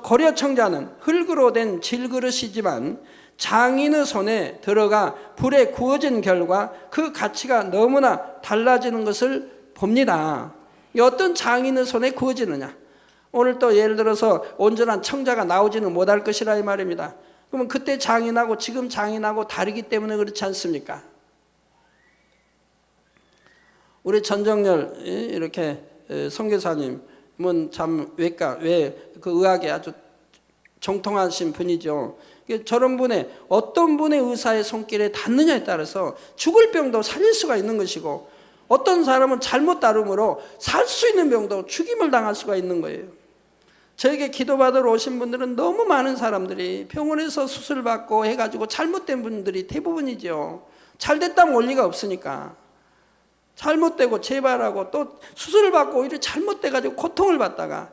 Speaker 1: 고려 청자는 흙으로 된 질그릇이지만 장인의 손에 들어가 불에 구워진 결과 그 가치가 너무나 달라지는 것을 봅니다. 어떤 장인의 손에 구워지느냐? 오늘 또 예를 들어서 온전한 청자가 나오지는 못할 것이라 이 말입니다. 그러면 그때 장인하고 지금 장인하고 다르기 때문에 그렇지 않습니까? 우리 전정열 이렇게 선교사님은 참 그 의학에 아주 정통하신 분이죠. 저런 분의 어떤 분의 의사의 손길에 닿느냐에 따라서 죽을 병도 살릴 수가 있는 것이고, 어떤 사람은 잘못 다름으로 살 수 있는 병도 죽임을 당할 수가 있는 거예요. 저에게 기도받으러 오신 분들은 너무 많은 사람들이 병원에서 수술받고 해가지고 잘못된 분들이 대부분이죠. 잘됐다면 올 리가 없으니까. 잘못되고 재발하고 또 수술을 받고 오히려 잘못돼가지고 고통을 받다가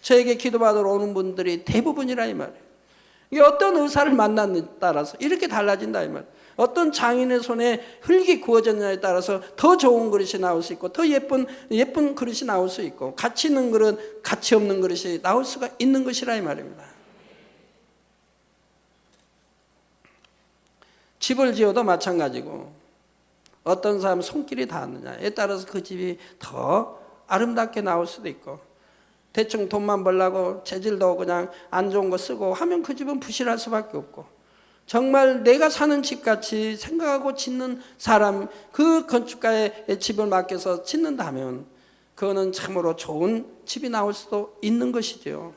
Speaker 1: 저에게 기도받으러 오는 분들이 대부분이라 이 말이에요. 이게 어떤 의사를 만났느냐에 따라서 이렇게 달라진다 이 말이에요. 어떤 장인의 손에 흙이 구워졌느냐에 따라서 더 좋은 그릇이 나올 수 있고, 더 예쁜 그릇이 나올 수 있고, 가치 있는 그릇, 가치 없는 그릇이 나올 수가 있는 것이라 이 말입니다. 집을 지어도 마찬가지고 어떤 사람 손길이 닿느냐에 따라서 그 집이 더 아름답게 나올 수도 있고, 대충 돈만 벌라고 재질도 그냥 안 좋은 거 쓰고 하면 그 집은 부실할 수밖에 없고, 정말 내가 사는 집같이 생각하고 짓는 사람, 그 건축가의 집을 맡겨서 짓는다면 그거는 참으로 좋은 집이 나올 수도 있는 것이죠.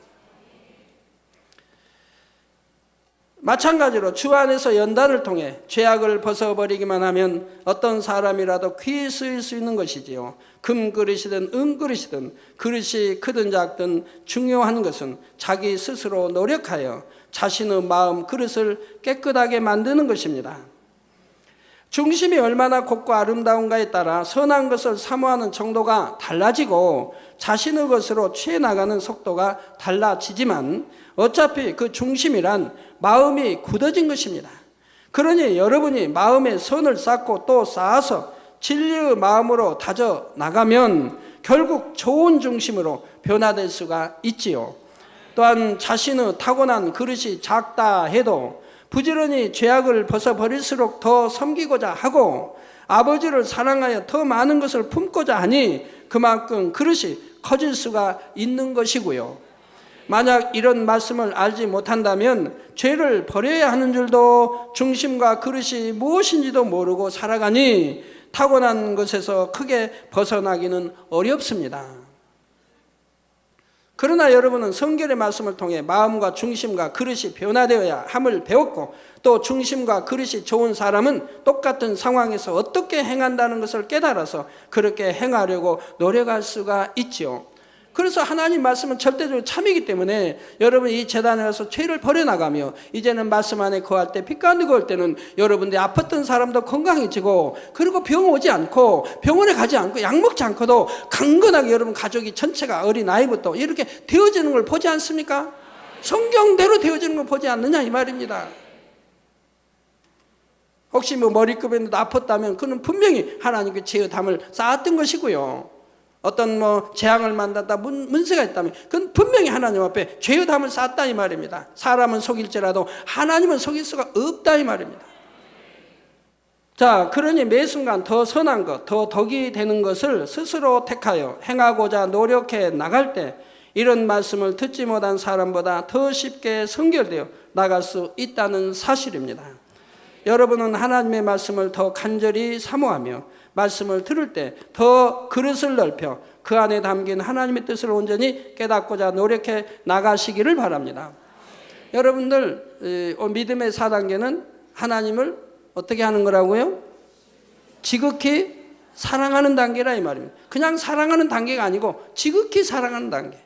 Speaker 1: 마찬가지로 주 안에서 연단을 통해 죄악을 벗어버리기만 하면 어떤 사람이라도 귀에 쓰일 수 있는 것이지요. 금그릇이든 은그릇이든 그릇이 크든 작든 중요한 것은 자기 스스로 노력하여 자신의 마음 그릇을 깨끗하게 만드는 것입니다. 중심이 얼마나 곱고 아름다운가에 따라 선한 것을 사모하는 정도가 달라지고 자신의 것으로 취해 나가는 속도가 달라지지만 어차피 그 중심이란 마음이 굳어진 것입니다. 그러니 여러분이 마음에 선을 쌓고 또 쌓아서 진리의 마음으로 다져 나가면 결국 좋은 중심으로 변화될 수가 있지요. 또한 자신의 타고난 그릇이 작다 해도 부지런히 죄악을 벗어버릴수록 더 섬기고자 하고 아버지를 사랑하여 더 많은 것을 품고자 하니 그만큼 그릇이 커질 수가 있는 것이고요. 만약 이런 말씀을 알지 못한다면 죄를 버려야 하는 줄도 중심과 그릇이 무엇인지도 모르고 살아가니 타고난 것에서 크게 벗어나기는 어렵습니다. 그러나 여러분은 성결의 말씀을 통해 마음과 중심과 그릇이 변화되어야 함을 배웠고, 또 중심과 그릇이 좋은 사람은 똑같은 상황에서 어떻게 행한다는 것을 깨달아서 그렇게 행하려고 노력할 수가 있지요. 그래서 하나님 말씀은 절대적으로 참이기 때문에 여러분이 이 제단에 가서 죄를 버려나가며 이제는 말씀 안에 거할 때, 빛 가운데 거할 때는 여러분들이 아팠던 사람도 건강해지고, 그리고 병 오지 않고 병원에 가지 않고 약 먹지 않고도 강건하게 여러분 가족이 전체가 어린아이부터 이렇게 되어지는 걸 보지 않습니까? 성경대로 되어지는 걸 보지 않느냐 이 말입니다. 혹시 뭐 머리급에도 아팠다면 그는 분명히 하나님께 죄의 담을 쌓았던 것이고요. 어떤 뭐 재앙을 만났다 문제가 있다면 그건 분명히 하나님 앞에 죄의 담을 쌓았다 이 말입니다. 사람은 속일지라도 하나님은 속일 수가 없다 이 말입니다. 자, 그러니 매 순간 더 선한 것, 더 덕이 되는 것을 스스로 택하여 행하고자 노력해 나갈 때 이런 말씀을 듣지 못한 사람보다 더 쉽게 성결되어 나갈 수 있다는 사실입니다. 여러분은 하나님의 말씀을 더 간절히 사모하며 말씀을 들을 때 더 그릇을 넓혀 그 안에 담긴 하나님의 뜻을 온전히 깨닫고자 노력해 나가시기를 바랍니다. 여러분들 믿음의 4단계는 하나님을 어떻게 하는 거라고요? 지극히 사랑하는 단계라 이 말입니다. 그냥 사랑하는 단계가 아니고 지극히 사랑하는 단계.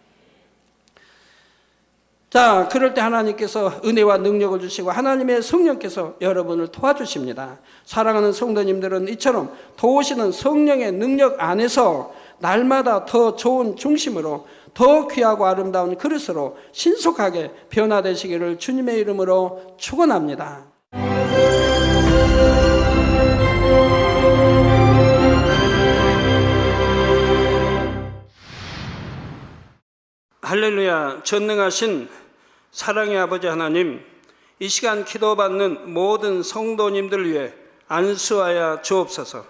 Speaker 1: 자, 그럴 때 하나님께서 은혜와 능력을 주시고 하나님의 성령께서 여러분을 도와주십니다. 사랑하는 성도님들은 이처럼 도우시는 성령의 능력 안에서 날마다 더 좋은 중심으로 더 귀하고 아름다운 그릇으로 신속하게 변화되시기를 주님의 이름으로 축원합니다. 할렐루야. 전능하신 사랑의 아버지 하나님, 이 시간 기도받는 모든 성도님들을 위해 안수하여 주옵소서.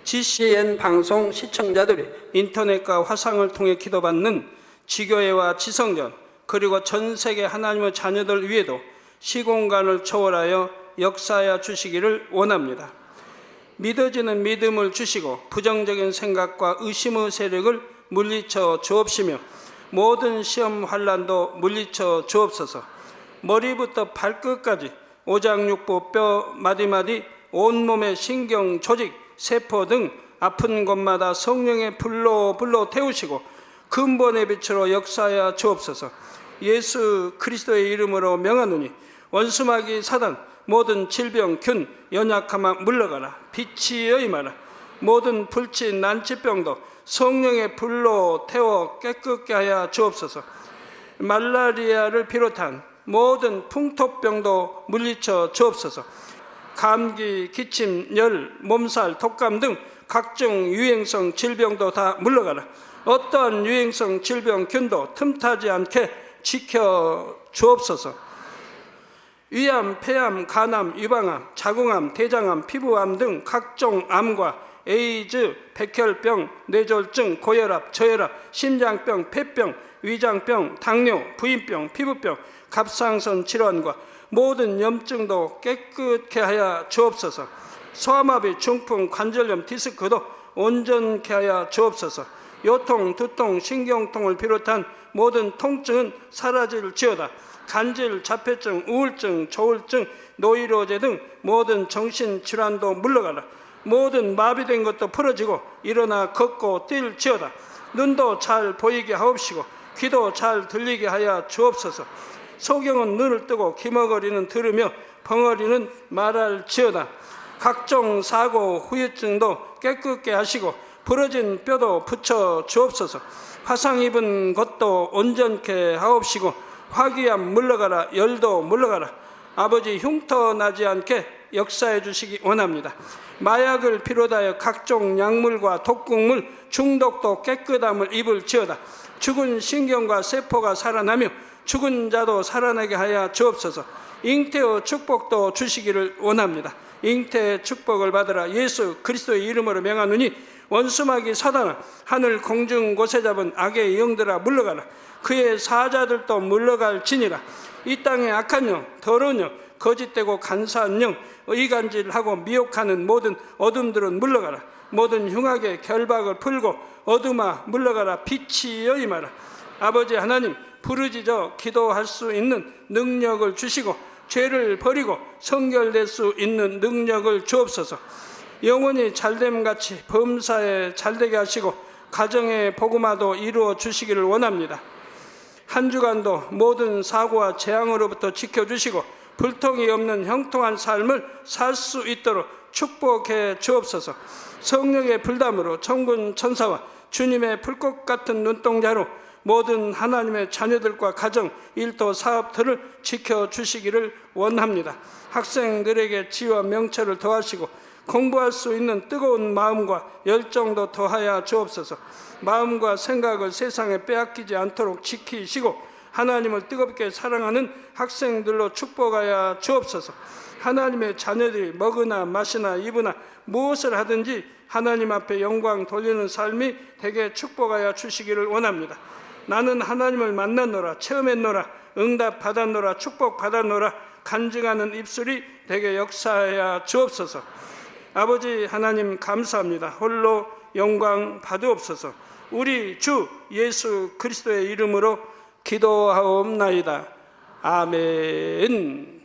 Speaker 1: GCN 방송 시청자들이 인터넷과 화상을 통해 기도받는 지교회와 지성전, 그리고 전 세계 하나님의 자녀들 위에도 시공간을 초월하여 역사하여 주시기를 원합니다. 믿어지는 믿음을 주시고 부정적인 생각과 의심의 세력을 물리쳐 주옵시며 모든 시험 환난도 물리쳐 주옵소서. 머리부터 발끝까지 오장육부 뼈 마디마디 온몸의 신경 조직 세포 등 아픈 곳마다 성령의 불로 태우시고 근본의 빛으로 역사하여 주옵소서. 예수 그리스도의 이름으로 명하노니 원수마귀 사단 모든 질병 균 연약함아 물러가라. 빛이 임하라. 모든 불치 난치병도 성령의 불로 태워 깨끗게 하여 주옵소서. 말라리아를 비롯한 모든 풍토병도 물리쳐 주옵소서. 감기, 기침, 열, 몸살, 독감 등 각종 유행성 질병도 다 물러가라. 어떠한 유행성 질병 균도 틈타지 않게 지켜 주옵소서. 위암, 폐암, 간암, 유방암, 자궁암, 대장암, 피부암 등 각종 암과 에이즈, 백혈병, 뇌졸중, 고혈압, 저혈압, 심장병, 폐병, 위장병, 당뇨, 부인병, 피부병, 갑상선 질환과 모든 염증도 깨끗게 하여 주옵소서. 소아마비, 중풍, 관절염, 디스크도 온전케 하여 주옵소서. 요통, 두통, 신경통을 비롯한 모든 통증은 사라질지어다. 간질, 자폐증, 우울증, 조울증, 노이로제 등 모든 정신질환도 물러가라. 모든 마비된 것도 풀어지고 일어나 걷고 뛸지어다. 눈도 잘 보이게 하옵시고 귀도 잘 들리게 하여 주옵소서. 소경은 눈을 뜨고 기머거리는 들으며 벙어리는 말할지어다. 각종 사고, 후유증도 깨끗게 하시고 부러진 뼈도 붙여 주옵소서. 화상 입은 것도 온전케 하옵시고 화기암 물러가라. 열도 물러가라. 아버지 흉터 나지 않게 역사해 주시기 원합니다. 마약을 비롯하여 각종 약물과 독극물 중독도 깨끗함을 입을지어다. 죽은 신경과 세포가 살아나며 죽은 자도 살아나게 하여 주옵소서. 잉태의 축복도 주시기를 원합니다. 잉태의 축복을 받으라. 예수 그리스도의 이름으로 명하노니 원수마귀 사단아, 하늘 공중 곳에 잡은 악의 영들아 물러가라. 그의 사자들도 물러갈지니라. 이 땅의 악한 영, 더러운 영, 거짓되고 간사한 영, 의간질하고 미혹하는 모든 어둠들은 물러가라. 모든 흉악의 결박을 풀고 어둠아 물러가라. 빛이여 임하라. 아버지 하나님, 부르짖어 기도할 수 있는 능력을 주시고 죄를 버리고 성결될 수 있는 능력을 주옵소서. 영원히 잘됨같이 범사에 잘되게 하시고 가정의 복음화도 이루어 주시기를 원합니다. 한 주간도 모든 사고와 재앙으로부터 지켜주시고 불통이 없는 형통한 삶을 살 수 있도록 축복해 주옵소서. 성령의 불담으로 천군 천사와 주님의 불꽃 같은 눈동자로 모든 하나님의 자녀들과 가정, 일도, 사업들을 지켜주시기를 원합니다. 학생들에게 지혜와 명철을 더하시고 공부할 수 있는 뜨거운 마음과 열정도 더하여 주옵소서. 마음과 생각을 세상에 빼앗기지 않도록 지키시고 하나님을 뜨겁게 사랑하는 학생들로 축복하여 주옵소서. 하나님의 자녀들이 먹으나 마시나 입으나 무엇을 하든지 하나님 앞에 영광 돌리는 삶이 되게 축복하여 주시기를 원합니다. 나는 하나님을 만났노라, 체험했노라, 응답 받았노라, 축복 받았노라, 간증하는 입술이 되게 역사하여 주옵소서. 아버지 하나님 감사합니다. 홀로 영광 받으옵소서. 우리 주 예수 그리스도의 이름으로 기도하옵나이다. 아멘.